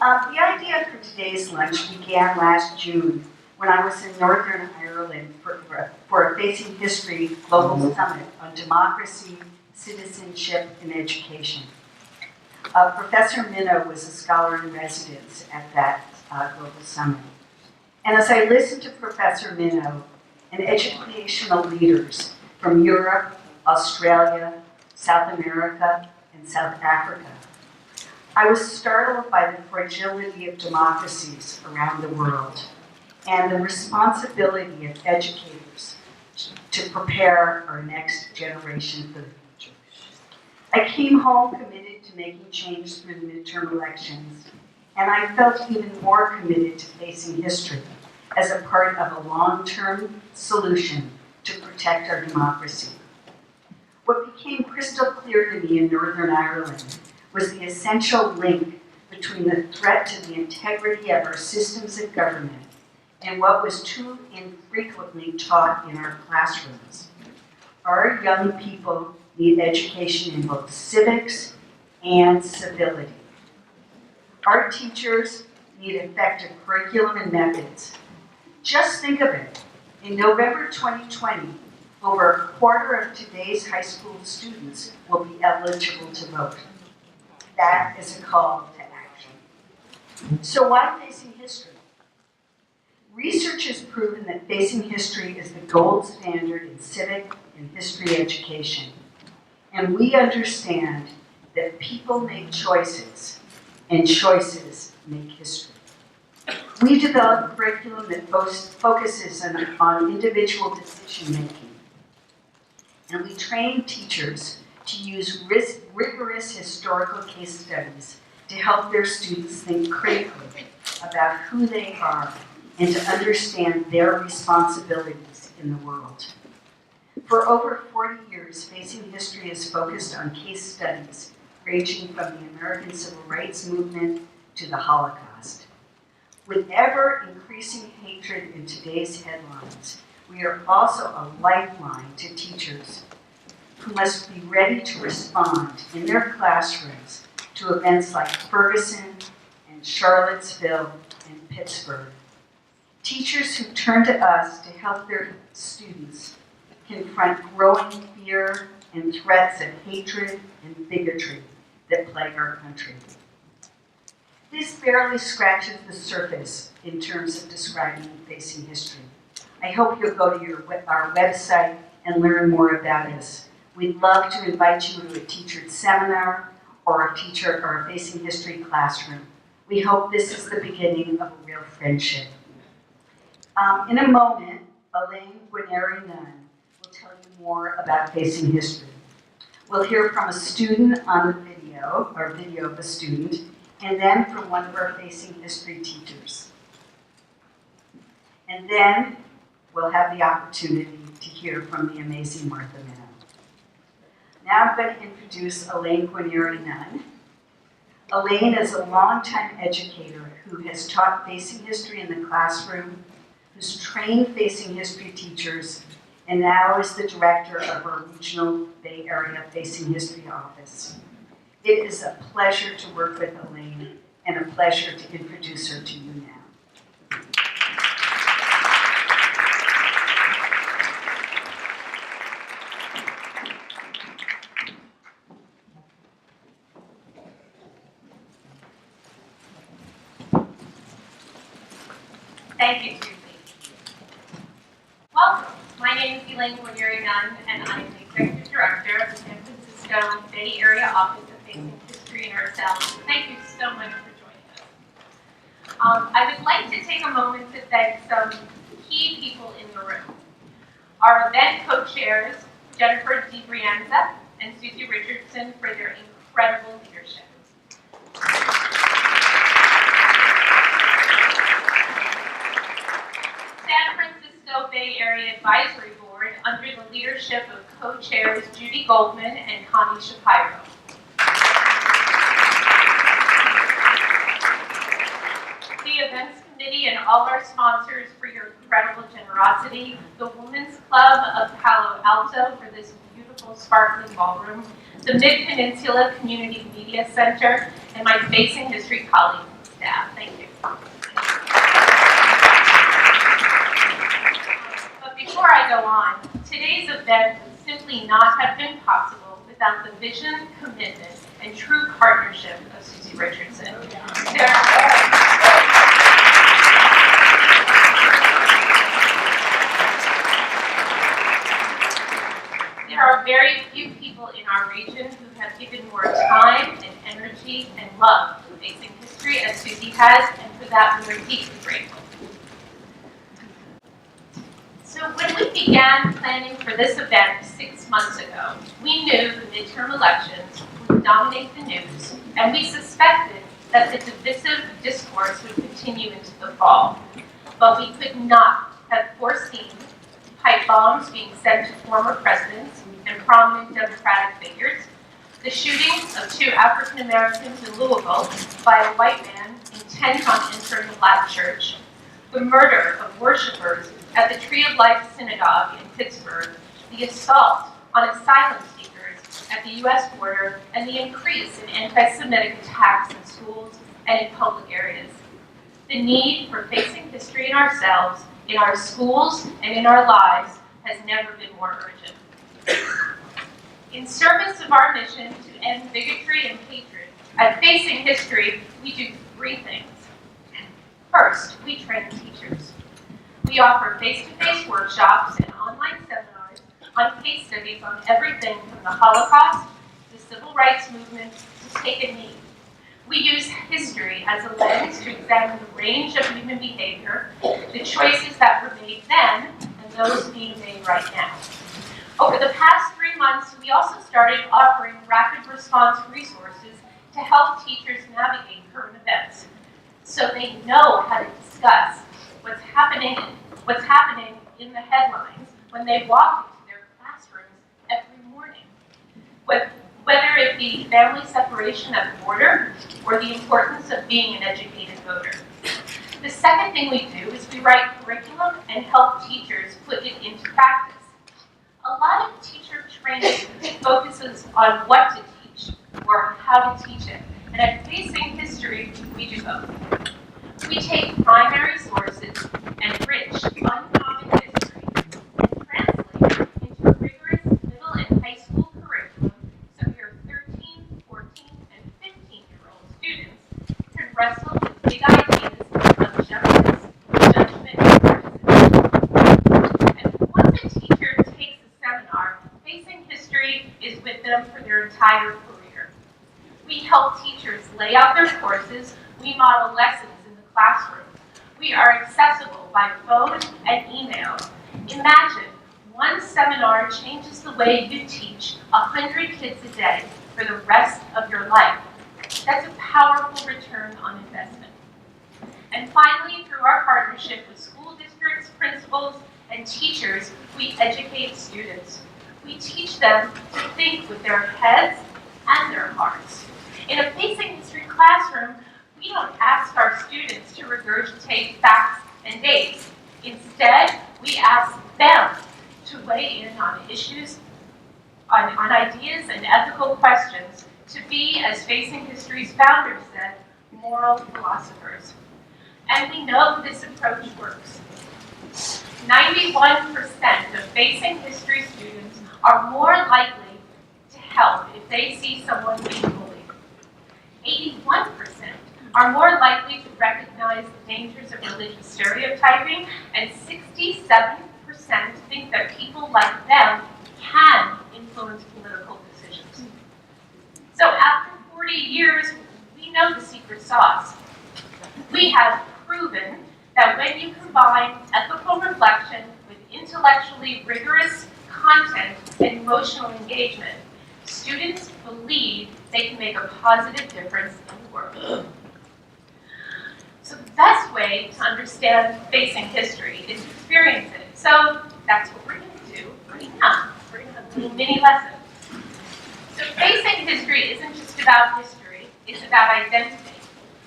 The idea for today's lunch began last June when I was in Northern Ireland for a Facing History Global Summit on democracy, citizenship, and education. Professor Minow was a scholar in residence at that global summit. And as I listened to Professor Minow and educational leaders from Europe, Australia, South America, and South Africa, I was startled by the fragility of democracies around the world and the responsibility of educators to prepare our next generation for the future. I came home committed to making change through the midterm elections, and I felt even more committed to facing history as a part of a long-term solution to protect our democracy. What became crystal clear to me in Northern Ireland was the essential link between the threat to the integrity of our systems of government and what was too infrequently taught in our classrooms. Our young people need education in both civics and civility. Our teachers need effective curriculum and methods. Just think of it. In November 2020, over a quarter of today's high school students will be eligible to vote. That is a call to action. So why facing history? Research has proven that facing history is the gold standard in civic and history education. And we understand that people make choices, and choices make history. We develop a curriculum that focuses on individual decision-making. And we train teachers to use rigorous historical case studies to help their students think critically about who they are and to understand their responsibilities in the world. For over 40 years, Facing History has focused on case studies ranging from the American Civil Rights Movement to the Holocaust. With ever-increasing hatred in today's headlines, we are also a lifeline to teachers who must be ready to respond in their classrooms to events like Ferguson and Charlottesville and Pittsburgh. Teachers who turn to us to help their students confront growing fear and threats of hatred and bigotry that plague our country. This barely scratches the surface in terms of describing Facing History. I hope you'll go to our website and learn more about us. We'd love to invite you to a teacher seminar or a Facing History classroom. We hope this is the beginning of a real friendship. In a moment, Elaine Guarneri-Nunn will tell you more about Facing History. We'll hear from a student on the video, or video of a student, and then from one of our Facing History teachers. And then we'll have the opportunity to hear from the amazing Martha Minow. Now I'm going to introduce Elaine Guarneri-Nunn. Elaine is a longtime educator who has taught Facing History in the classroom, who's trained Facing History teachers, and now is the director of our regional Bay Area Facing History office. It is a pleasure to work with Elaine and a pleasure to introduce her to you now. Thank you, Susie. Welcome. My name is Elaine Guarneri-Nunn, and I am the Executive Director of the San Francisco Bay Area Office of Facing History and Ourselves. Thank you so much for joining us. I would like to take a moment to thank some key people in the room. Our event co-chairs, Jennifer DiBrianza and Susie Richardson, for their incredible leadership. San Francisco Bay Area Advisory Board, under the leadership of co-chairs Judy Goldman and Connie Shapiro. The Events Committee and all our sponsors for your incredible generosity, the Women's Club of Palo Alto for this beautiful sparkling ballroom, the Mid-Peninsula Community Media Center, and my Facing History colleagues and staff. Thank you. But before I go on, today's event would simply not have been possible without the vision, commitment, and true partnership of Susie Richardson. There are very few people in our region who have given more time and energy and love to facing history as Susie has, and for that we are deeply grateful. So when we began planning for this event 6 months ago, we knew the midterm elections would dominate the news, and we suspected that the divisive discourse would continue into the fall. But we could not have foreseen pipe bombs being sent to former presidents and prominent Democratic figures, the shootings of 2 African Americans in Louisville by a white man intent on entering a black church, the murder of worshipers at the Tree of Life Synagogue in Pittsburgh, the assault on asylum seekers at the U.S. border, and the increase in anti-Semitic attacks in schools and in public areas. The need for facing history in ourselves, in our schools, and in our lives has never been more urgent. In service of our mission to end bigotry and hatred, at Facing History, we do 3 things. First, we train teachers. We offer face-to-face workshops and online seminars on case studies on everything from the Holocaust, the Civil Rights Movement, to Take a Knee. We use history as a lens to examine the range of human behavior, the choices that were made then, and those being made right now. Over the past 3 months, we also started offering rapid response resources to help teachers navigate current events, so they know how to discuss what's happening in the headlines when they walk into their classrooms every morning. Whether it be family separation at the border or the importance of being an educated voter. The second thing we do is we write curriculum and help teachers put it into practice. A lot of teacher training focuses on what to teach or how to teach it. And at Facing History, we do both. We take primary sources and rich, uncommon history and translate it into a rigorous middle and high school curriculum so your 13, 14, and 15-year-old students can wrestle with big ideas of justice, judgment, and criticism. And once a teacher takes a seminar, Facing History is with them for their entire career. We help teachers lay out their courses. We model lessons in the classroom. We are accessible by phone and email. Imagine one seminar changes the way you teach 100 kids a day for the rest of your life. That's a powerful return on investment. And finally, through our partnership with school districts, principals, and teachers, we educate students. We teach them to think with their heads and their hearts. In a Facing History classroom, we don't ask our students to regurgitate facts and dates. Instead, we ask them to weigh in on issues, on ideas and ethical questions, to be, as Facing History's founder said, moral philosophers. And we know this approach works. 91% of Facing History students are more likely to help if they see someone being bullied. 81% are more likely to recognize the dangers of religious stereotyping, and 67% think that people like them can influence political decisions. So after 40 years, we know the secret sauce. We have proven that when you combine ethical reflection with intellectually rigorous content and emotional engagement, students believe they can make a positive difference in the world. So the best way to understand Facing History is to experience it. So that's what we're going to do right now. We're going to have a little mini lesson. So Facing History isn't just about history, it's about identity.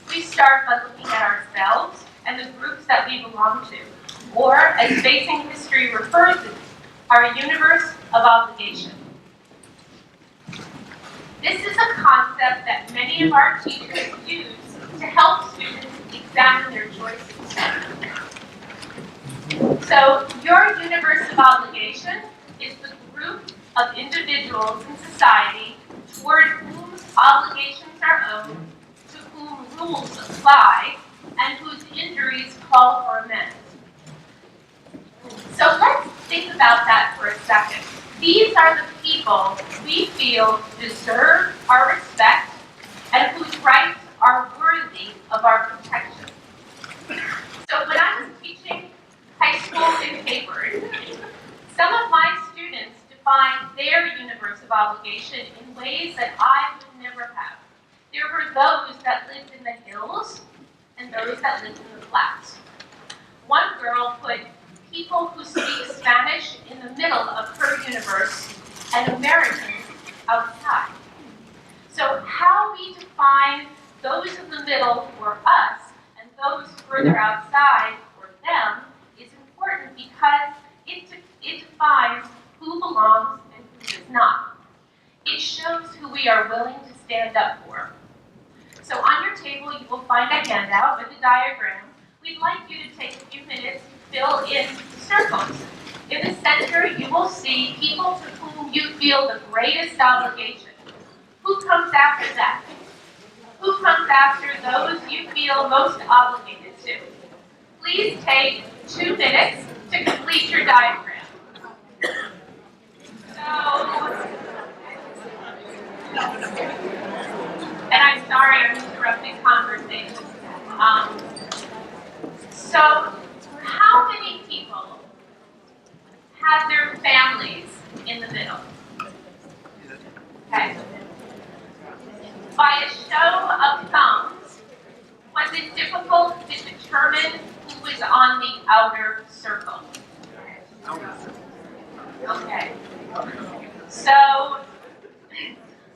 We start by looking at ourselves and the groups that we belong to, or as Facing History refers to, our universe of obligation. This is a concept that many of our teachers use to help students examine their choices. So, your universe of obligation is the group of individuals in society toward whom obligations are owed, to whom rules apply, and whose injuries call for amends. So let's think about that for a second. These are the people we feel deserve our respect and whose rights are worthy of our protection. So when I was teaching high school in Hayward, some of my students defined their universe of obligation in ways that I would never have. There were those that lived in the hills and those that lived in the flats. One girl put people who speak Spanish in the middle of her universe and Americans outside. So how we define those in the middle for us and those further outside for them is important because it defines who belongs and who does not. It shows who we are willing to stand up for. So on your table you will find a handout with a diagram. We'd like you to take a few minutes to fill in circles. In the center, you will see people to whom you feel the greatest obligation. Who comes after that? Who comes after those you feel most obligated to? Please take 2 minutes to complete your diagram. And I'm sorry I'm interrupting conversation. So, how many people have their families in the middle? Okay. By a show of thumbs, was it difficult to determine who was on the outer circle? Okay. So,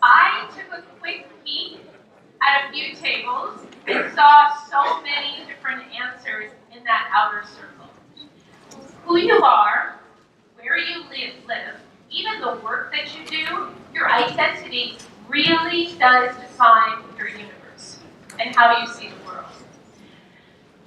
I took a quick peek at a few tables and saw so many different answers in that outer circle. Who you are, where you live, even the work that you do, your identity really does define your universe and how you see the world.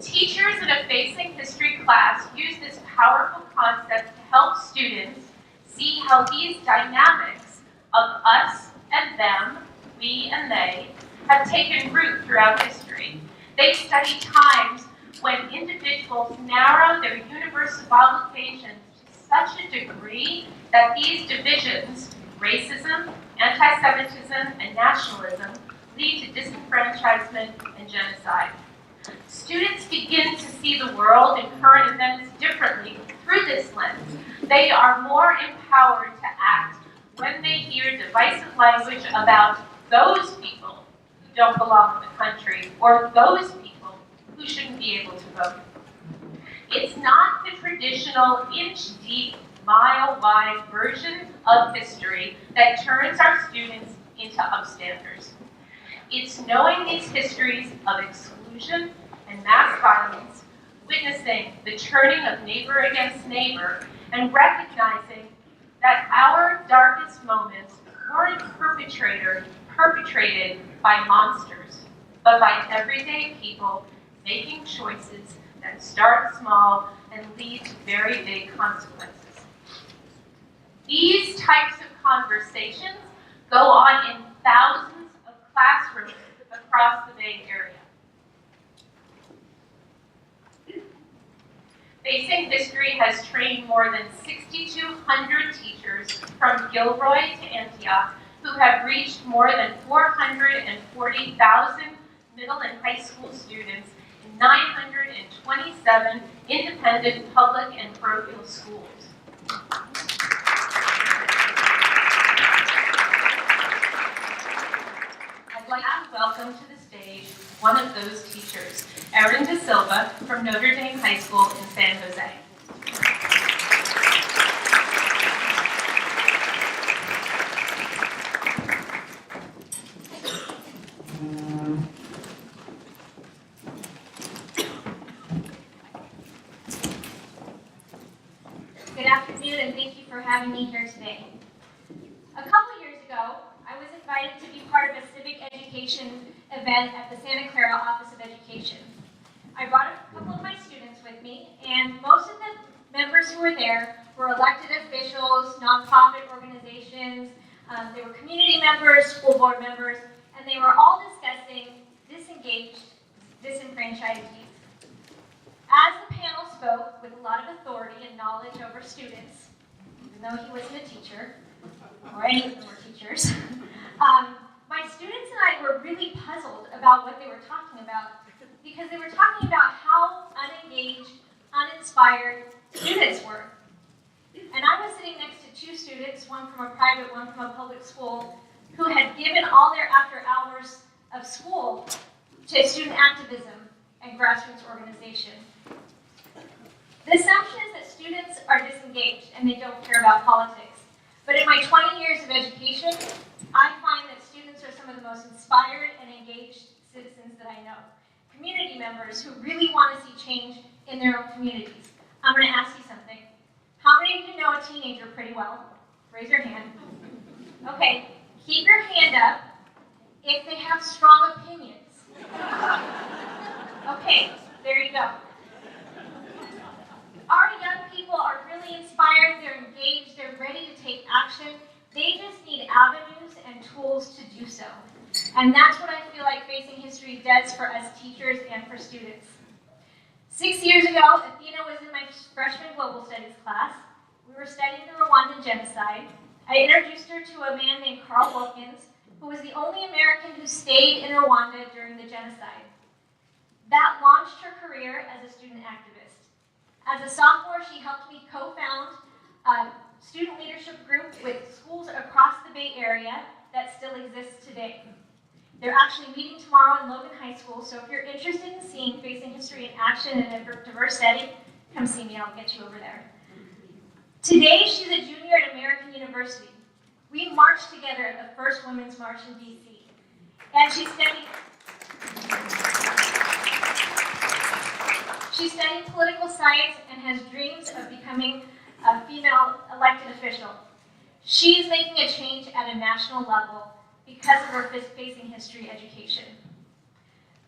Teachers in a Facing History class use this powerful concept to help students see how these dynamics of us and them, we and they, have taken root throughout history. They study times when individuals narrow their universe of obligations to such a degree that these divisions, racism, anti-Semitism, and nationalism, lead to disenfranchisement and genocide. Students begin to see the world and current events differently through this lens. They are more empowered to act when they hear divisive language about those people who don't belong in the country or those people who shouldn't be able to vote. It's not the traditional inch-deep, mile-wide version of history that turns our students into upstanders. It's knowing these histories of exclusion and mass violence, witnessing the turning of neighbor against neighbor, and recognizing that our darkest moments weren't perpetrated by monsters, but by everyday people making choices that start small and lead to very big consequences. These types of conversations go on in thousands of classrooms across the Bay Area. Facing History has trained more than 6,200 teachers from Gilroy to Antioch who have reached more than 440,000 middle and high school students in 927 independent public and parochial schools. I'd like to welcome to the stage one of those teachers, Erin De Silva from Notre Dame High School in San Jose. Good afternoon, and thank you for having me here today. A couple years ago, I was invited to be part of a civic education event at the Santa Clara Office of Education. I brought a couple of my students with me, and most of the members who were there were elected officials, nonprofit organizations, they were community members, school board members, and they were all discussing disengaged, disenfranchised youth. As the panel spoke with a lot of authority and knowledge over students, even though he wasn't a teacher, or any of them were teachers, my students and I were really puzzled about what they were talking about, because they were talking about how unengaged, uninspired students were. And I was sitting next to two students, one from a private, one from a public school, who had given all their after hours of school to student activism and grassroots organization. The assumption is that students are disengaged and they don't care about politics. But in my 20 years of education, I find that students are some of the most inspired and engaged citizens that I know. Community members who really want to see change in their own communities. I'm going to ask you something. How many of you know a teenager pretty well? Raise your hand. Okay, keep your hand up if they have strong opinions. Okay, there you go. Our young people are really inspired, they're engaged, they're ready to take action. They just need avenues and tools to do so. And that's what I feel like Facing History does for us teachers and for students. 6 years ago, Athena was in my freshman global studies class. We were studying the Rwandan genocide. I introduced her to a man named Carl Wilkins, who was the only American who stayed in Rwanda during the genocide. That launched her career as a student activist. As a sophomore, she helped me co-found a student leadership group with schools across the Bay Area that still exists today. They're actually meeting tomorrow in Logan High School, so if you're interested in seeing Facing History in action in a diverse setting, come see me, I'll get you over there. Today, she's a junior at American University. We marched together at the first Women's March in DC. And she's studying political science and has dreams of becoming a female elected official. She's making a change at a national level because of her Facing History education.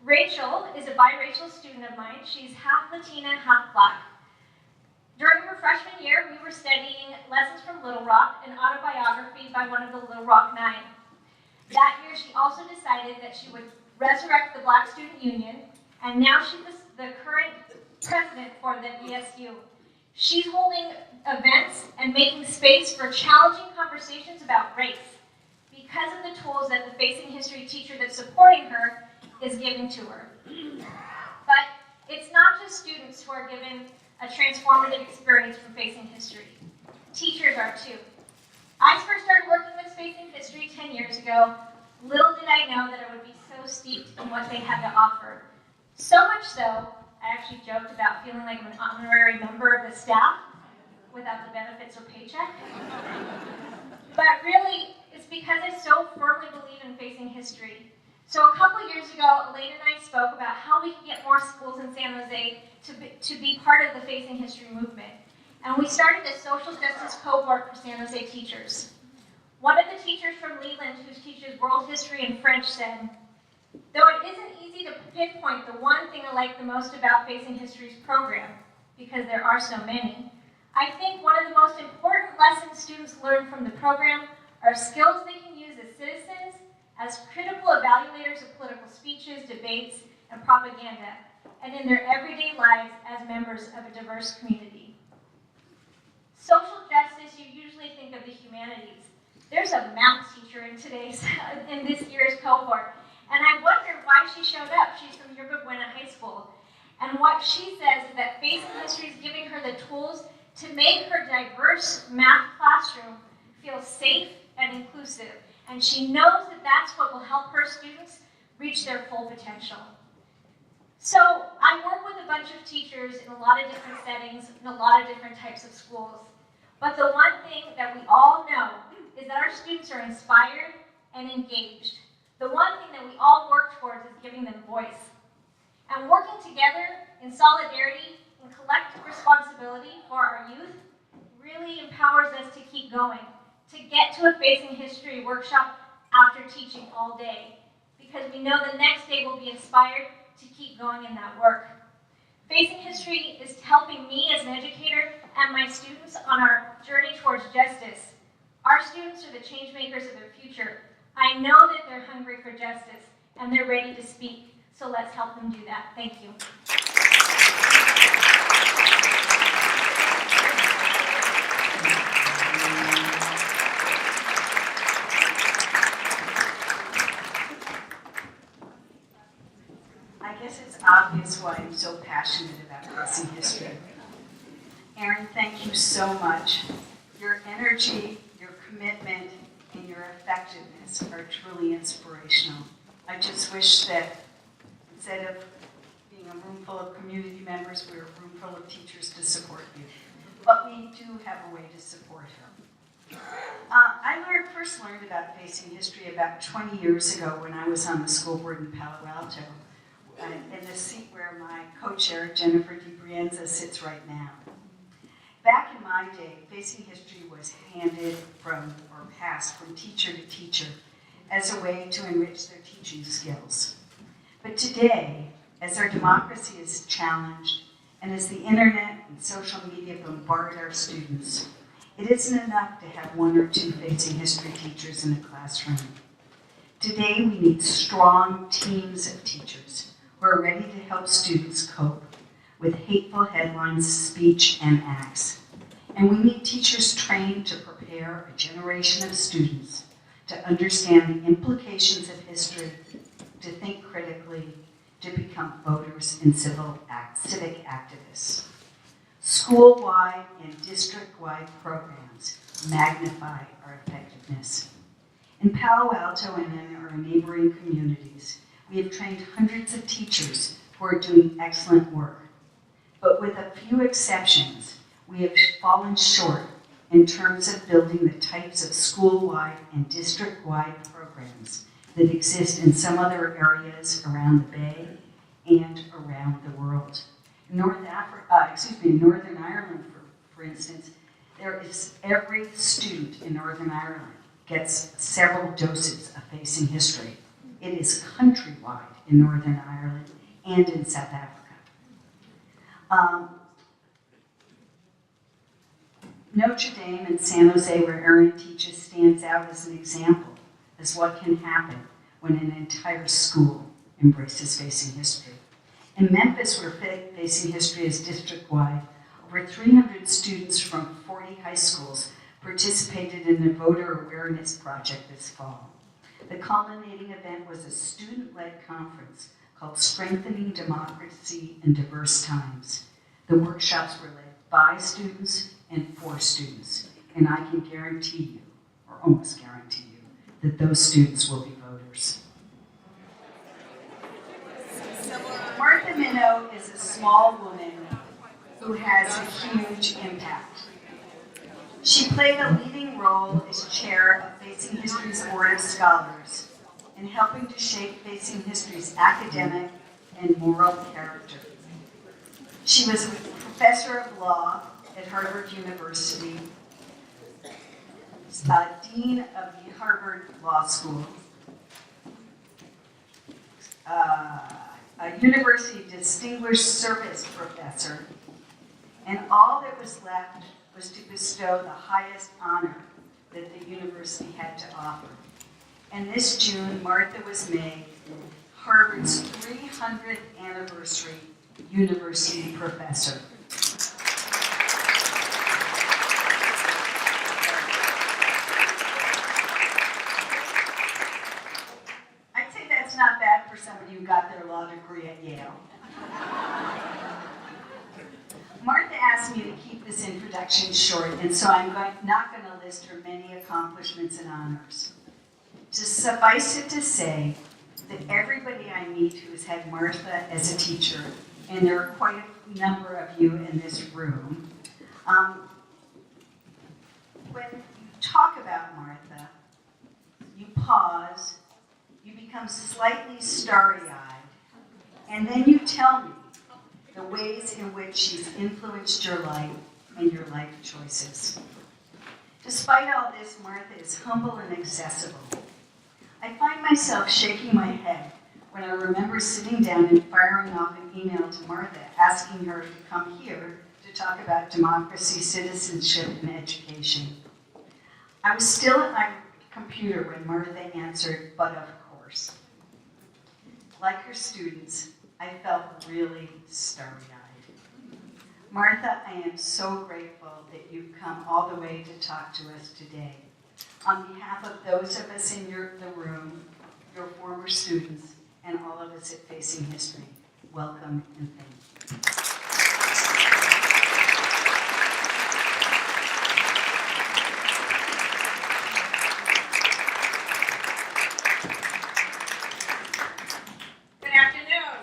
Rachel is a biracial student of mine. She's half Latina, half Black. During her freshman year, we were studying Lessons from Little Rock, an autobiography by one of the Little Rock Nine. That year, she also decided that she would resurrect the Black Student Union, and now she's the current president for the BSU. She's holding events and making space for challenging conversations about race because of the tools that the Facing History teacher that's supporting her is giving to her. But it's not just students who are given a transformative experience from Facing History. Teachers are too. I first started working with Facing History 10 years ago. Little did I know that I would be so steeped in what they had to offer. So much so, I actually joked about feeling like I'm an honorary member of the staff without the benefits or paycheck. But really, it's because I so firmly believe in Facing History. So a couple years ago, Elaine and I spoke about how we could get more schools in San Jose to be part of the Facing History movement. And we started a social justice cohort for San Jose teachers. One of the teachers from Leland, who teaches world history and French, said, "Though it isn't easy to pinpoint the one thing I like the most about Facing History's program, because there are so many, I think one of the most important lessons students learn from the program are skills they can use as citizens, as critical evaluators of political speeches, debates, and propaganda, and in their everyday lives as members of a diverse community." Social justice, you usually think of the humanities. There's a math teacher in this year's cohort, and I wonder why she showed up. She's from Yerba Buena High School. And what she says is that Facing History is giving her the tools to make her diverse math classroom feel safe and inclusive. And she knows that that's what will help her students reach their full potential. So I work with a bunch of teachers in a lot of different settings, in a lot of different types of schools. But the one thing that we all know is that our students are inspired and engaged. The one thing that we all work towards is giving them voice. And working together in solidarity and collective responsibility for our youth really empowers us to keep going, to get to a Facing History workshop after teaching all day, because we know the next day we'll be inspired to keep going in that work. Facing History is helping me as an educator and my students on our journey towards justice. Our students are the change makers of their future. I know that they're hungry for justice and they're ready to speak, so let's help them do that. Thank you. I guess it's obvious why I'm so passionate about facing history. Erin, thank you so much. Your energy, your commitment, and your effectiveness are truly inspirational. I just wish that instead of being a room full of community members, we were a room full of teachers to support you. But we do have a way to support her. I first learned about facing history about 20 years ago when I was on the school board in Palo Alto, in the seat where my co-chair, Jennifer DiBrienza, sits right now. Back in my day, facing history was handed from, or passed from teacher to teacher as a way to enrich their teaching skills. But today, as our democracy is challenged, and as the internet and social media bombard our students, it isn't enough to have one or two facing history teachers in a classroom. Today, we need strong teams of teachers who are ready to help students cope with hateful headlines, speech, and acts. And we need teachers trained to prepare a generation of students to understand the implications of history, to think critically, to become voters and civic activists. School-wide and district-wide programs magnify our effectiveness. In Palo Alto and in our neighboring communities, we have trained hundreds of teachers who are doing excellent work. But with a few exceptions, we have fallen short in terms of building the types of school-wide and district-wide programs that exist in some other areas around the Bay and around the world. In Northern Ireland, for instance, there is every student in Northern Ireland gets several doses of facing history. It is countrywide in Northern Ireland and in South Africa. Notre Dame in San Jose, where Erin teaches, stands out as an example as what can happen when an entire school embraces facing history. In Memphis, where facing history is district-wide, over 300 students from 40 high schools participated in a voter awareness project this fall. The culminating event was a student-led conference called Strengthening Democracy in Diverse Times. The workshops were led by students and for students, and I can guarantee you, or almost guarantee you, that those students will be voters. Martha Minow is a small woman who has a huge impact. She played a leading role as chair of Facing History's Board of Scholars in helping to shape Facing History's academic and moral character. She was a professor of law at Harvard University, dean of the Harvard Law School, a University Distinguished Service Professor, and all that was left was to bestow the highest honor that the university had to offer. And this June, Martha was made Harvard's 300th anniversary university professor. I'd say that's not bad for somebody who got their law degree at Yale. Martha asked me to keep this introduction short, and so I'm not going to list her many accomplishments and honors. To suffice it to say that everybody I meet who has had Martha as a teacher, and there are quite a number of you in this room, when you talk about Martha, you pause, you become slightly starry-eyed, and then you tell me the ways in which she's influenced your life and your life choices. Despite all this, Martha is humble and accessible. I find myself shaking my head when I remember sitting down and firing off an email to Martha asking her to come here to talk about democracy, citizenship, and education. I was still at my computer when Martha answered, "But of course." Like her students, I felt really starry-eyed. Martha, I am so grateful that you've come all the way to talk to us today. On behalf of those of us in the room, your former students, and all of us at Facing History, welcome and thank you. Good afternoon.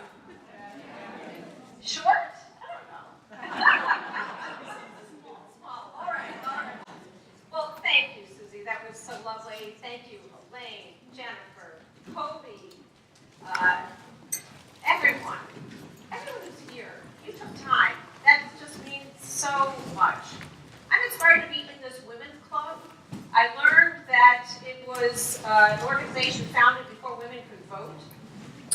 Short? I don't know. Small. All right. Well, thank you, Susie. That was so lovely. Thank you, Elaine, Jennifer, Kobe, everyone. Everyone who's here. You took time. That just means so much. I'm inspired to be in this women's club. I learned that it was an organization founded before women could vote.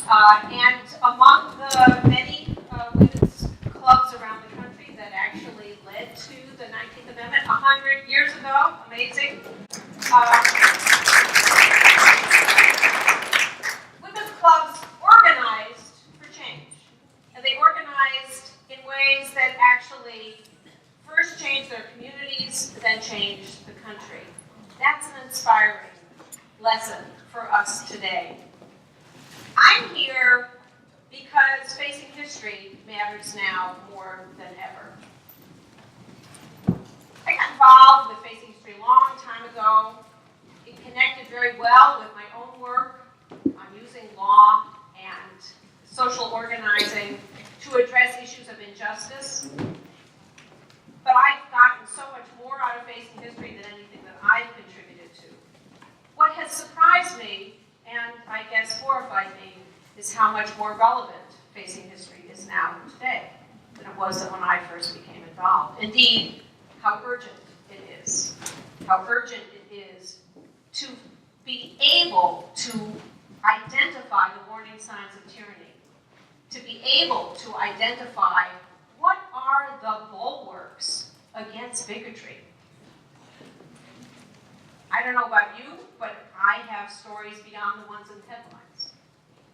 And among the many women's clubs around the country that actually led to the 19th Amendment 100 years ago, amazing. Women's clubs organized for change. And they organized in ways that actually first changed their communities, then changed the country. That's an inspiring lesson for us today. I'm here because facing history matters now more than ever. I got involved with facing history a long time ago. It connected very well with my own work on using law and social organizing to address issues of injustice. But I've gotten so much more out of facing history than anything that I've contributed to. What has surprised me, and I guess horrified me, is how much more relevant facing history is now today than it was when I first became involved. Indeed, how urgent it is. How urgent it is to be able to identify the warning signs of tyranny, to be able to identify what are the bulwarks against bigotry. I don't know about you, but I have stories beyond the ones in the headlines.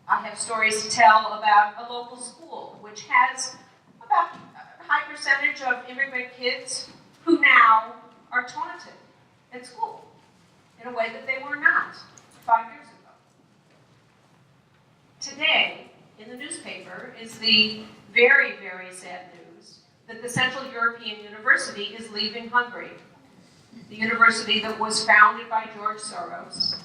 I have stories to tell about a local school, which has about a high percentage of immigrant kids who now are taunted at school in a way that they were not 5 years ago. Today, in the newspaper, is the very, very sad news that the Central European University is leaving Hungary. The university that was founded by George Soros,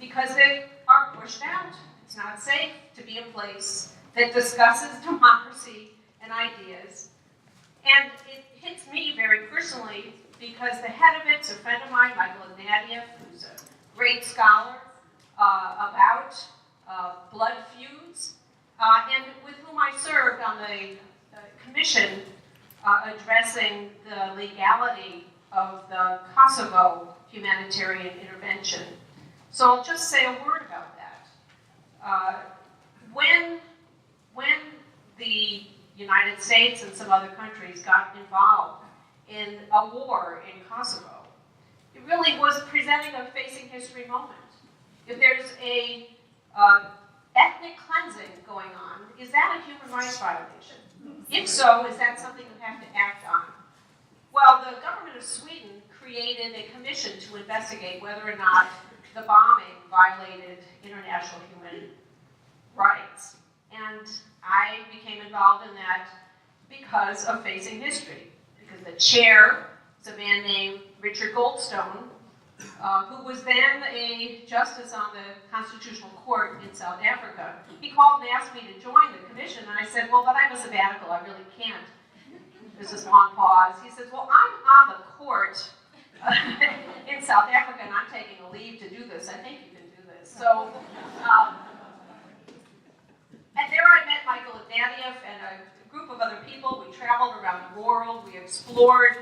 because they are pushed out. It's not safe to be a place that discusses democracy and ideas. And it hits me very personally because the head of it's a friend of mine, Michael Ignatieff, who's a great scholar about blood feuds, and with whom I served on the commission addressing the legality of the Kosovo humanitarian intervention. So I'll just say a word about that. When the United States and some other countries got involved in a war in Kosovo, it really was presenting a facing history moment. If there's a ethnic cleansing going on, is that a human rights violation? If so, is that something we have to act on? Well, the government of Sweden created a commission to investigate whether or not the bombing violated international human rights. And I became involved in that because of facing history. Because the chair is a man named Richard Goldstone, who was then a justice on the Constitutional Court in South Africa. He called and asked me to join the commission, and I said, well, but I'm a sabbatical, I really can't. There's this long pause. He says, well, I'm on the court in South Africa, and I'm taking a leave to do this. I think you can do this. So, and there I met Michael Ignatieff and a group of other people. We traveled around the world. We explored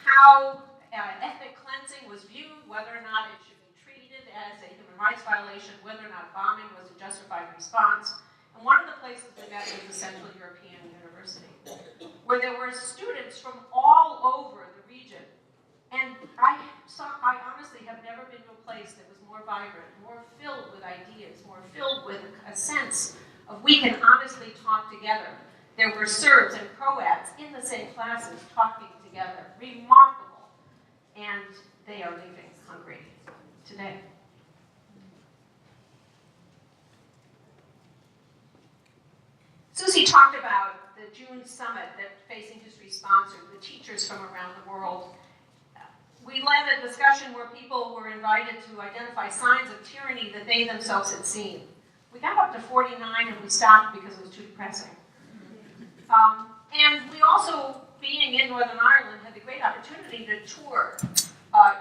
how ethnic cleansing was viewed, whether or not it should be treated as a human rights violation, whether or not bombing was a justified response. one of the places we met was the Central European University, where there were students from all over the region. And I honestly have never been to a place that was more vibrant, more filled with ideas, more filled with a sense of we can honestly talk together. There were Serbs and Croats in the same classes talking together. Remarkable. And they are leaving Hungary today. Susie talked about the June summit that Facing History sponsored, the teachers from around the world. We led a discussion where people were invited to identify signs of tyranny that they themselves had seen. We got up to 49 and we stopped because it was too depressing. And we also, being in Northern Ireland, had the great opportunity to tour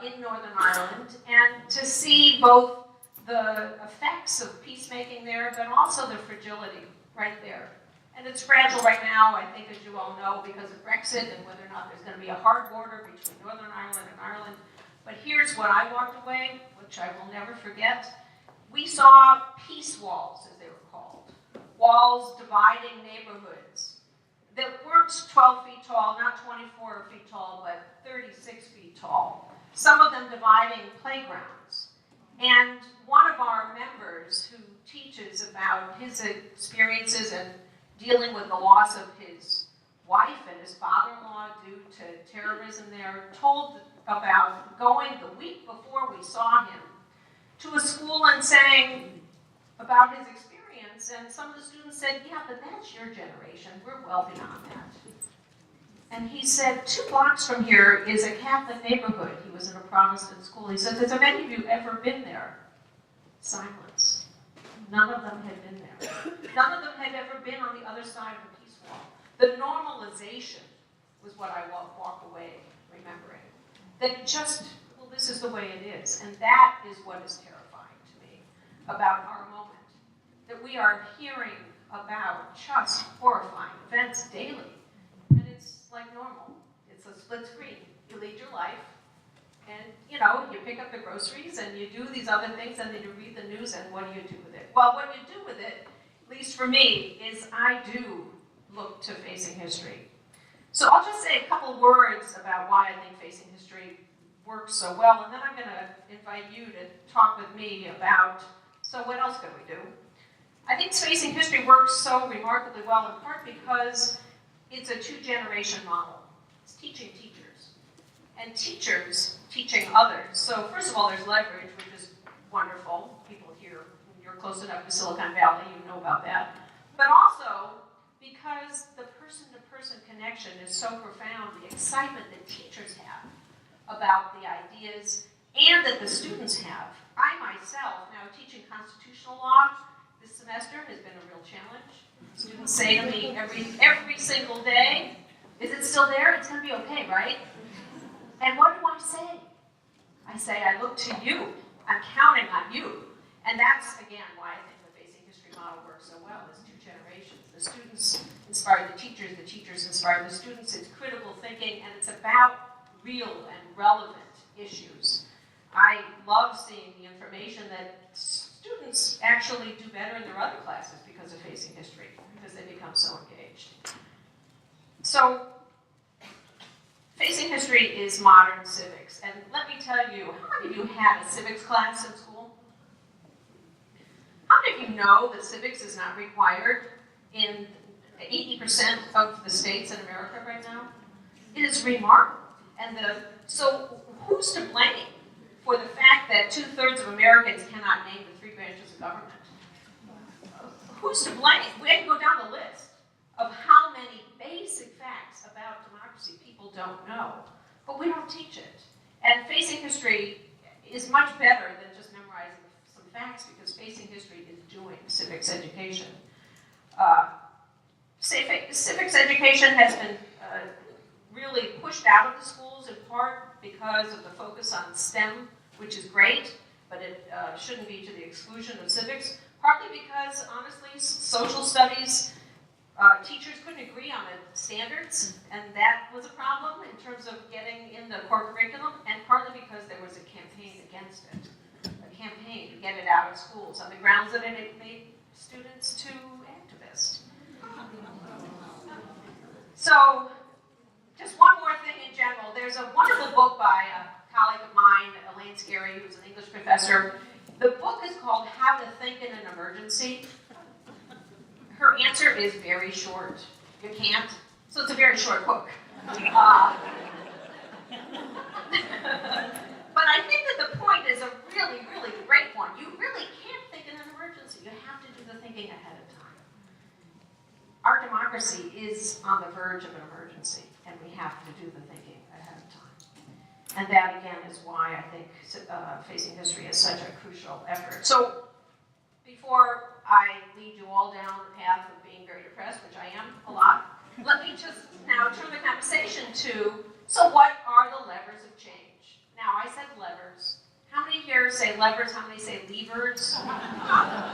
in Northern Ireland and to see both the effects of peacemaking there, but also the fragility right there. And it's fragile right now, I think, as you all know, because of Brexit and whether or not there's going to be a hard border between Northern Ireland and Ireland. But here's what I walked away, which I will never forget. We saw peace walls, as they were called. Walls dividing neighborhoods that weren't 12 feet tall, not 24 feet tall, but 36 feet tall. Some of them dividing playgrounds. And one of our members who teaches about his experiences and dealing with the loss of his wife and his father-in-law due to terrorism there, told about going the week before we saw him to a school and saying about his experience, and some of the students said, yeah, but that's your generation, we're well beyond that. And he said, 2 blocks from here is a Catholic neighborhood. He was in a Protestant school. He said, has any of you ever been there? Silence. None of them had been there. None of them had ever been on the other side of the peace wall. The normalization was what I walk away remembering. That just, well, this is the way it is. And that is what is terrifying to me about our moment. That we are hearing about just horrifying events daily. And it's like normal. It's a split screen. You lead your life, and you pick up the groceries and you do these other things, and then you read the news, and what do you do with it? Well, what you do with it, at least for me, is I do look to Facing History. So I'll just say a couple words about why I think Facing History works so well, and then I'm going to invite you to talk with me about, so what else can we do? I think Facing History works so remarkably well in part because it's a 2-generation model. It's teaching teachers. And teachers teaching others. So first of all, there's leverage, which is wonderful. People here, you're close enough to Silicon Valley, you know about that. But also, because the person-to-person connection is so profound, the excitement that teachers have about the ideas and that the students have. I myself, now teaching constitutional law this semester has been a real challenge. Students say to me every single day, is it still there? It's going to be okay, right? And what do I say? I say, I look to you. I'm counting on you. And that's, again, why I think the Facing History model works so well. It's 2 generations. The students inspire the teachers inspire the students. It's critical thinking, and it's about real and relevant issues. I love seeing the information that students actually do better in their other classes because of Facing History, because they become so engaged. So, Facing History is modern civics, and let me tell you, how many of you had a civics class in school? How many of you know that civics is not required in 80% of the states in America right now? It is remarkable. And so who's to blame for the fact that 2/3 of Americans cannot name the 3 branches of government? Who's to blame? We have to go down the list of how many basic facts about democracy people don't know, but we don't teach it. And Facing History is much better than just memorizing some facts, because Facing History is doing civics education. Civics education has been really pushed out of the schools in part because of the focus on STEM, which is great, but it shouldn't be to the exclusion of civics. Partly because, honestly, social studies teachers couldn't agree on the standards, and that was a problem in terms of getting in the core curriculum, and partly because there was a campaign against it, a campaign to get it out of schools on the grounds that it made students too active. emergency? Her answer is very short. You can't. So it's a very short book. But I think that the point is a really, really great one. You really can't think in an emergency. You have to do the thinking ahead of time. Our democracy is on the verge of an emergency, and we have to do the thinking ahead of time. And that, again, is why I think Facing History is such a crucial effort. So before I lead you all down the path of being very depressed, which I am a lot, let me just now turn the conversation to, so what are the levers of change? Now, I said levers. How many here say levers? How many say levers?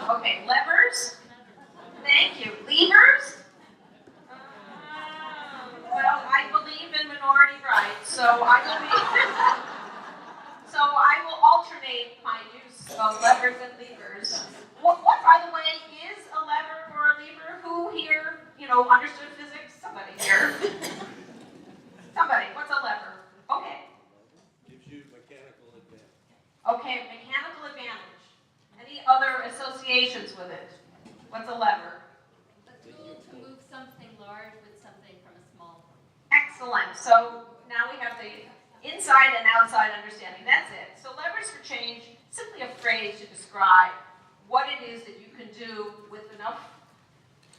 Okay, levers. Thank you. Levers? Well, I believe in minority rights, so I will alternate my use of levers and levers. What, by the way, is a lever or a lever? Who here, understood physics? Somebody here. Somebody. What's a lever? Okay. Gives you mechanical advantage. Okay, mechanical advantage. Any other associations with it? What's a lever? A tool to move something large with something from a small one. Excellent. So now we have the inside and outside understanding. That's it. So levers for change, simply a phrase to describe what it is that you can do with enough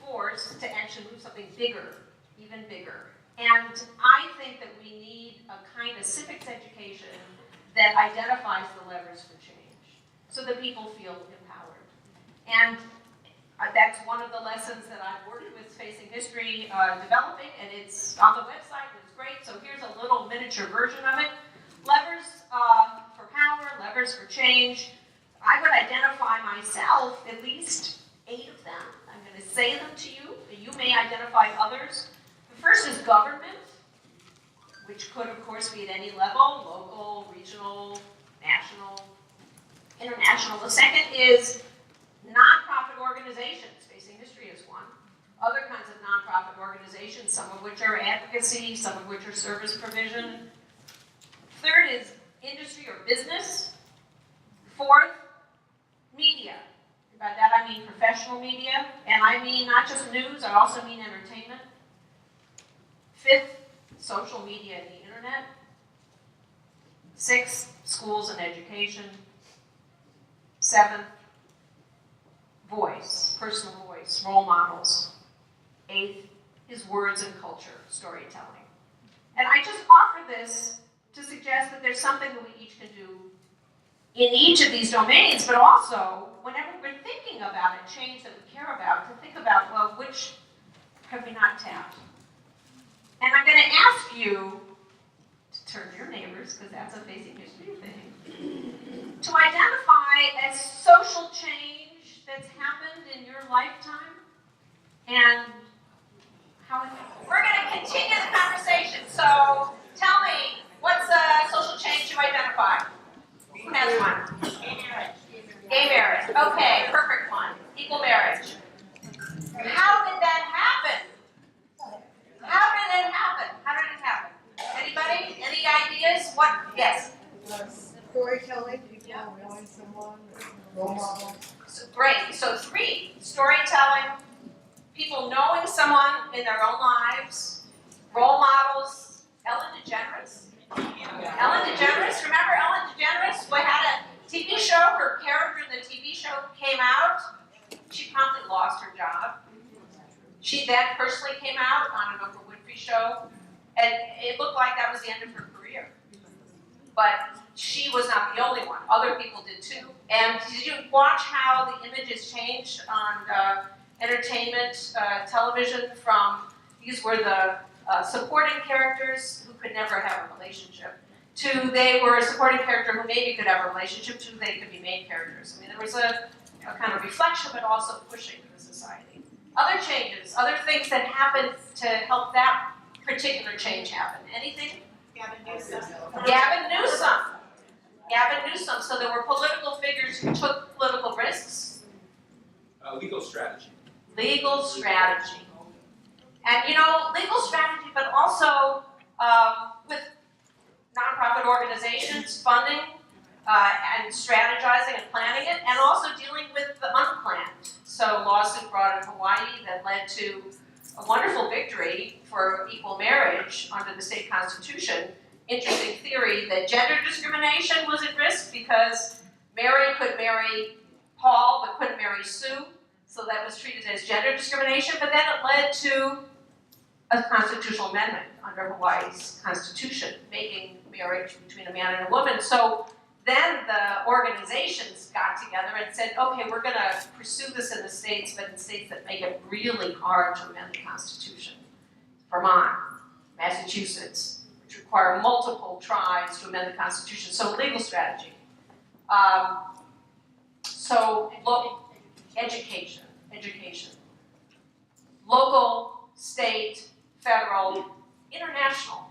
force to actually move something bigger, even bigger. And I think that we need a kind of civics education that identifies the levers for change so that people feel empowered. And that's one of the lessons that I've worked with Facing History developing, and it's on the website. It's great. So here's a little miniature version of it. Levers for power, levers for change. I would identify myself, at least 8 of them. I'm going to say them to you. You may identify others. The first is government, which could, of course, be at any level, local, regional, national, international. The second is nonprofit organizations. Facing History is one. Other kinds of nonprofit organizations, some of which are advocacy, some of which are service provision. Third is industry or business. Fourth, media. By that I mean professional media, and I mean not just news, I also mean entertainment. Fifth, social media and the internet. Sixth, schools and education. Seventh, voice, personal voice, role models. Eighth is words and culture, storytelling. And I just offer this to suggest that there's something that we each can do in each of these domains, but also, whenever we're thinking about a change that we care about, to think about, well, which have we not tapped? And I'm going to ask you to turn to your neighbors, because that's a Facing History thing, to identify a social change that's happened in your lifetime, and how we're going to continue the conversation. So tell me, what's a social change you identify? Who has one? Gay marriage. Okay, perfect one. Equal marriage. How did that happen? How did it happen? How did it happen? Anybody? Any ideas? What? Yes. Storytelling, people knowing someone, role model. So, great. So 3, storytelling, people knowing someone in their own lives, role models. Ellen DeGeneres. Ellen DeGeneres. Remember Ellen DeGeneres? We had a TV show. Her character in the TV show came out. She promptly lost her job. She then personally came out on an Oprah Winfrey show, and it looked like that was the end of her career. But she was not the only one. Other people did too. And did you watch how the images changed on entertainment television from, these were the supporting characters who could never have a relationship, to they were a supporting character who maybe could have a relationship, to they could be main characters. I mean, there was a kind of reflection, but also pushing the society. Other changes, other things that happened to help that particular change happen. Anything? Gavin Newsom. Gavin Newsom. Gavin Newsom. So there were political figures who took political risks. Legal strategy. Legal strategy. And legal strategy, but also with nonprofit organizations, funding, and strategizing and planning it, and also dealing with the unplanned. So lawsuit brought in Hawaii that led to a wonderful victory for equal marriage under the state constitution. Interesting theory that gender discrimination was at risk because Mary could marry Paul but couldn't marry Sue, so that was treated as gender discrimination, but then it led to a constitutional amendment under Hawaii's constitution, making marriage between a man and a woman. So then the organizations got together and said, okay, we're going to pursue this in the states, but in states that make it really hard to amend the Constitution. Vermont, Massachusetts, which require multiple tries to amend the Constitution. So legal strategy. Education. Local, state, federal, international.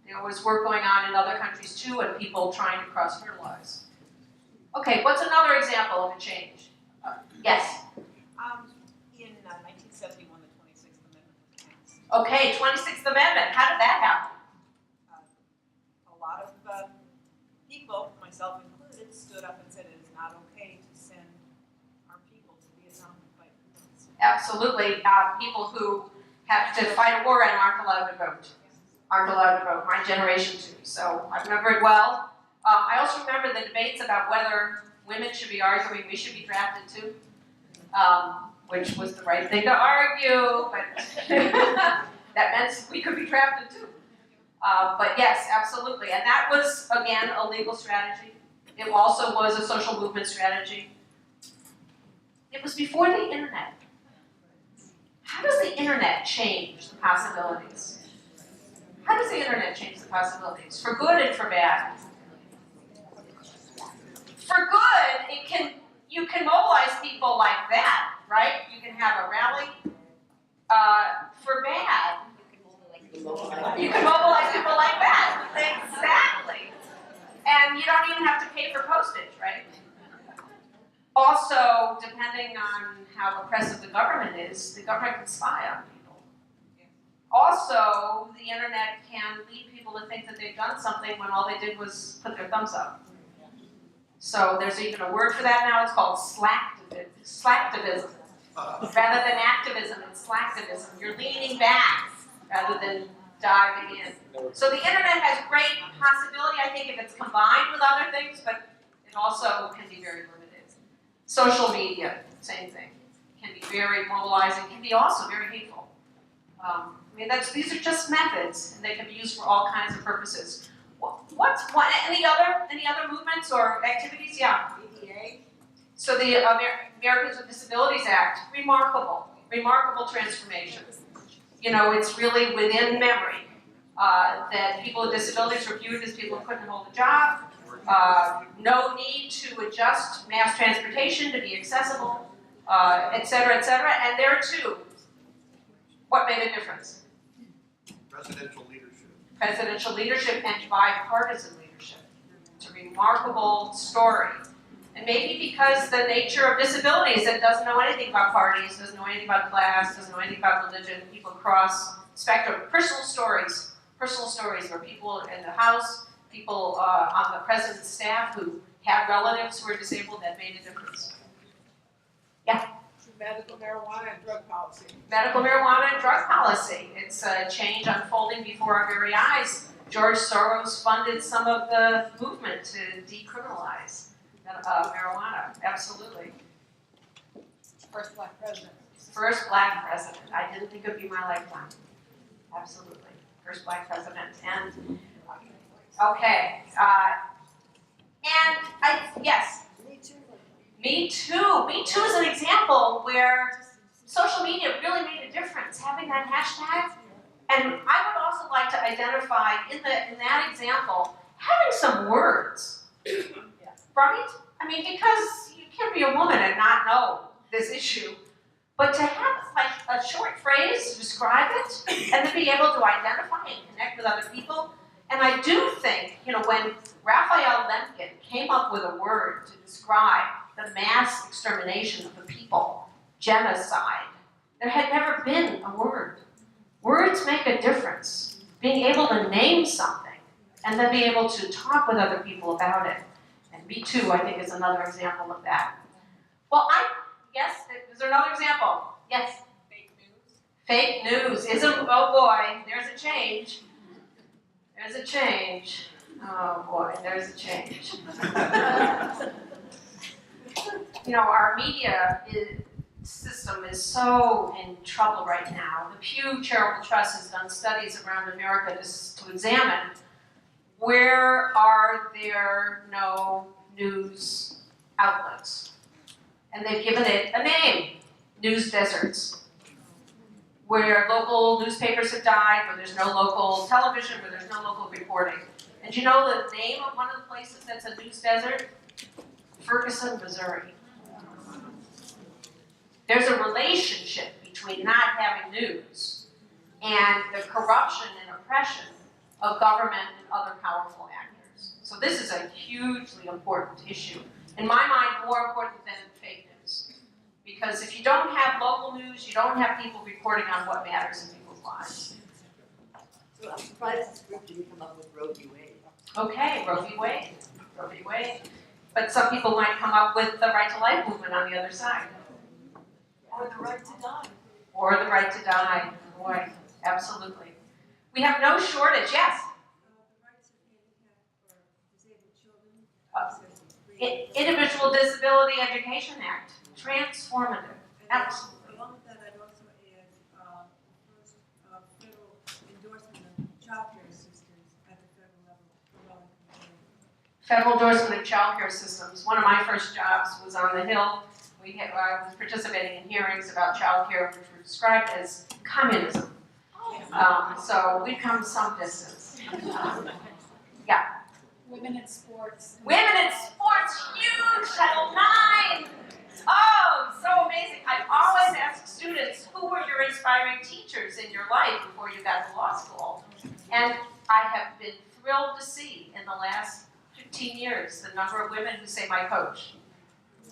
There was work going on in other countries too, and people trying to cross-fertilize. Okay, what's another example of a change? Yes? In 1971, the 26th Amendment was passed. Okay, 26th Amendment, how did that happen? A lot of people, myself included, stood up and said it is not okay to send our people to Vietnam to fight for us. Absolutely, people who have to fight a war and aren't allowed to vote. My generation too, so I remember it well. I also remember the debates about whether women should be arguing we should be drafted too, which was the right thing to argue, but that meant we could be drafted too. But yes, absolutely, and that was, again, a legal strategy. It also was a social movement strategy. It was before the internet. How does the internet change the possibilities? How does the internet change the possibilities? For good and for bad. For good, you can mobilize people like that, right? You can have a rally. For bad, you can mobilize people like that. Exactly. And you don't even have to pay for postage, right? Also, depending on how oppressive the government is, the government can spy on people. Also, the internet can lead people to think that they've done something when all they did was put their thumbs up. So there's even a word for that now, it's called slacktivism. Rather than activism, it's slacktivism. You're leaning back rather than diving in. So the internet has great possibility, I think, if it's combined with other things, but it also can be very limited. Social media, same thing. Can be very mobilizing, can be also very hateful. These are just methods, and they can be used for all kinds of purposes. Any other movements or activities? Yeah. ADA. So the Americans with Disabilities Act, remarkable transformation. It's really within memory that people with disabilities were viewed as people who couldn't hold a job. No need to adjust mass transportation to be accessible, et cetera, and there too, what made a difference? Presidential leadership and bipartisan leadership. It's a remarkable story. And maybe because the nature of disabilities, it doesn't know anything about parties, doesn't know anything about class, doesn't know anything about religion, people across spectrum, personal stories where people in the House, people on the president's staff who had relatives who were disabled, that made a difference. Yeah? Medical marijuana and drug policy. Medical marijuana and drug policy. It's a change unfolding before our very eyes. George Soros funded some of the movement to decriminalize marijuana. Absolutely. First black president. First black president. I didn't think it would be my lifetime. Absolutely. First black president. And okay. Yes. Me too. Me too is an example where social media really made a difference. Having that hashtag. And I would also like to identify in that example having some words. Right? Because you can't be a woman and not know this issue. But to have a short phrase to describe it and then be able to identify and connect with other people. And I do think, when Raphael Lemkin came up with a word to describe the mass extermination of the people, genocide, there had never been a word. Words make a difference. Being able to name something and then be able to talk with other people about it. Me Too, I think, is another example of that. Well, yes, is there another example? Yes. Fake news. Fake news is oh boy, there's a change. There's a change. Oh boy, there's a change. Our media system is so in trouble right now. The Pew Charitable Trust has done studies around America to examine where are there no news outlets. And they've given it a name, news deserts. Where local newspapers have died, where there's no local television, where there's no local reporting. And you know the name of one of the places that's a news desert? Ferguson, Missouri. There's a relationship between not having news and the corruption and oppression of government and other powerful actors. So this is a hugely important issue. In my mind, more important than fake news. Because if you don't have local news, you don't have people reporting on what matters in people's lives. So I'm surprised this group didn't come up with Roe v. Wade. Okay, Roe v. Wade. Roe v. Wade. But some people might come up with the right to life movement on the other side. Or the right to die. Or the right to die. Boy, absolutely. We have no shortage, yes? The rights of handicapped or disabled children. Individual Disability Education Act. Transformative. Absolutely. Along with that, I'd also add the first federal endorsement of child care assistance at the federal level for low-income families. Federal endorsement of child care systems. One of my first jobs was on the Hill. I was participating in hearings about child care, which were described as communism. So we've come some distance. Yeah. Women in sports. Women in sports, huge, Title IX. Oh, so amazing. I always ask students, who were your inspiring teachers in your life before you got to law school? And I have been thrilled to see in the last 15 years the number of women who say my coach.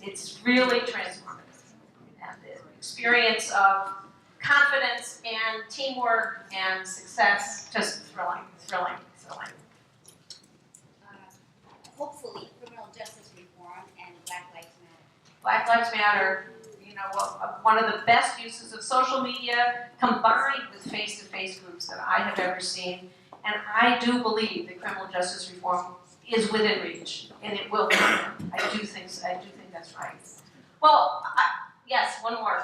It's really transformative. And the experience of confidence and teamwork and success, just thrilling, thrilling, thrilling. Hopefully, criminal justice reform and Black Lives Matter. Black Lives Matter, one of the best uses of social media combined with face-to-face groups that I have ever seen. And I do believe that criminal justice reform is within reach, and it will happen. I do think that's right. Well, yes, one more.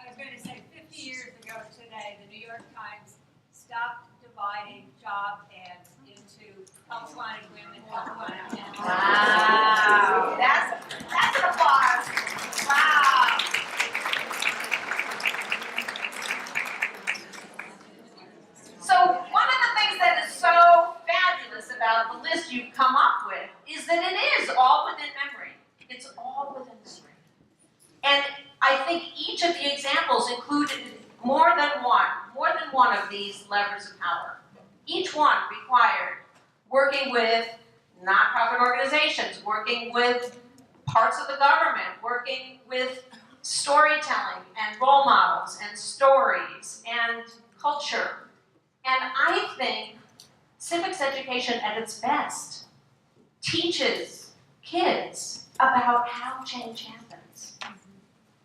I was going to say, 50 years ago today, the New York Times stopped dividing job ads into health-wanted women, health-wanted men. Wow, that's an applause. Wow. So one of the things that is so fabulous about the list you've come up with is that it is all within memory. It's all within memory. And I think each of the examples included more than one of these levers of power. Each one required working with nonprofit organizations, working with parts of the government, working with storytelling and role models and stories and culture. And I think civics education at its best teaches kids about how change happens.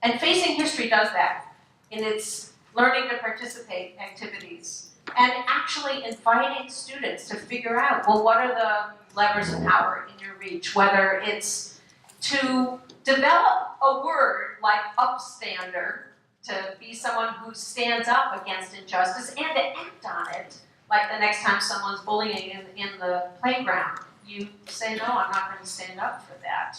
And Facing History does that in its learning to participate activities and actually inviting students to figure out, well, what are the levers of power in your reach? Whether it's to develop a word like upstander, to be someone who stands up against injustice and to act on it, like the next time someone's bullying in the playground. You say, no, I'm not going to stand up for that.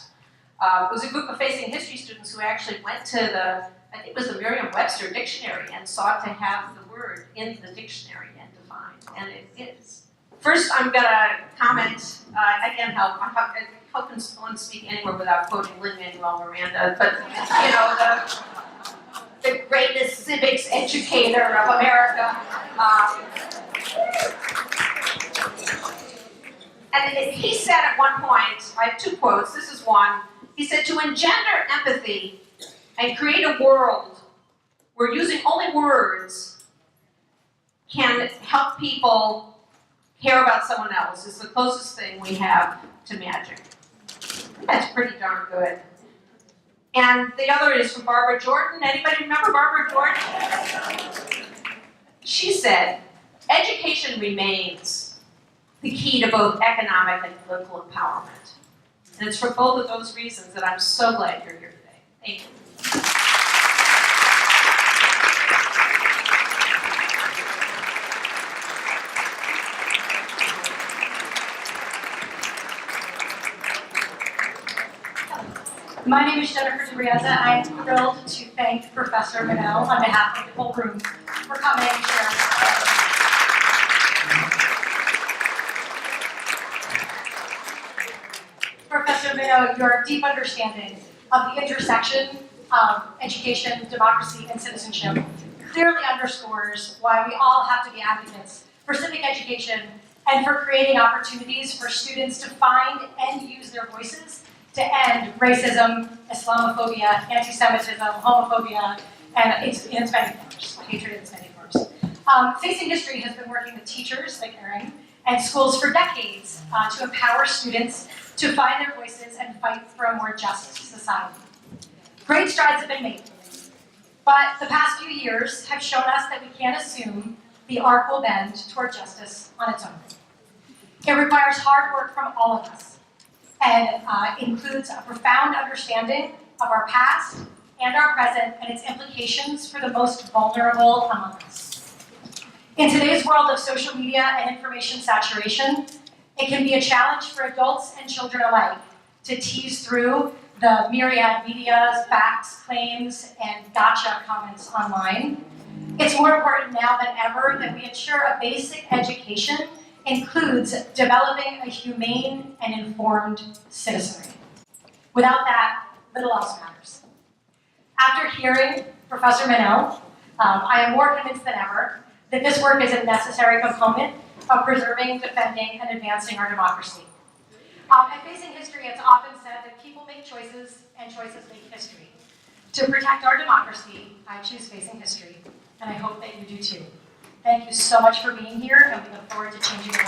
It was a group of Facing History students who actually went to I think it was the Merriam-Webster dictionary and sought to have the word in the dictionary and defined, and it is. First, I'm going to comment, I can't help, how can someone speak anywhere without quoting Lin-Manuel Miranda, but, the greatest civics educator of America. And he said at one point, I have two quotes, this is one, he said, to engender empathy and create a world where using only words can help people care about someone else is the closest thing we have to magic. That's pretty darn good. And the other is from Barbara Jordan. Anybody remember Barbara Jordan? She said, education remains the key to both economic and political empowerment. And it's for both of those reasons that I'm so glad you're here today. Thank you. My name is Jennifer DeRieza. I'm thrilled to thank Professor Minow on behalf of the whole room for coming and sharing. Professor Minow, your deep understanding of the intersection of education, democracy, and citizenship clearly underscores why we all have to be advocates for civic education and for creating opportunities for students to find and use their voices to end racism, Islamophobia, anti-Semitism, homophobia, and in its many forms, hatred in its many forms. Facing History has been working with teachers like Erin and schools for decades to empower students to find their voices and fight for a more just society. Great strides have been made, but the past few years have shown us that we can't assume the arc will bend toward justice on its own. It requires hard work from all of us, and includes a profound understanding of our past and our present and its implications for the most vulnerable among us. In today's world of social media and information saturation, it can be a challenge for adults and children alike to tease through the myriad medias, facts, claims, and gotcha comments online. It's more important now than ever that we ensure a basic education includes developing a humane and informed citizenry. Without that, little else matters. After hearing Professor Minow, I am more convinced than ever that this work is a necessary component of preserving, defending, and advancing our democracy. At Facing History, it's often said that people make choices and choices make history. To protect our democracy, I choose Facing History, and I hope that you do too. Thank you so much for being here, and we look forward to changing the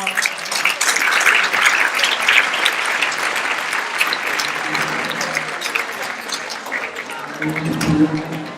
world.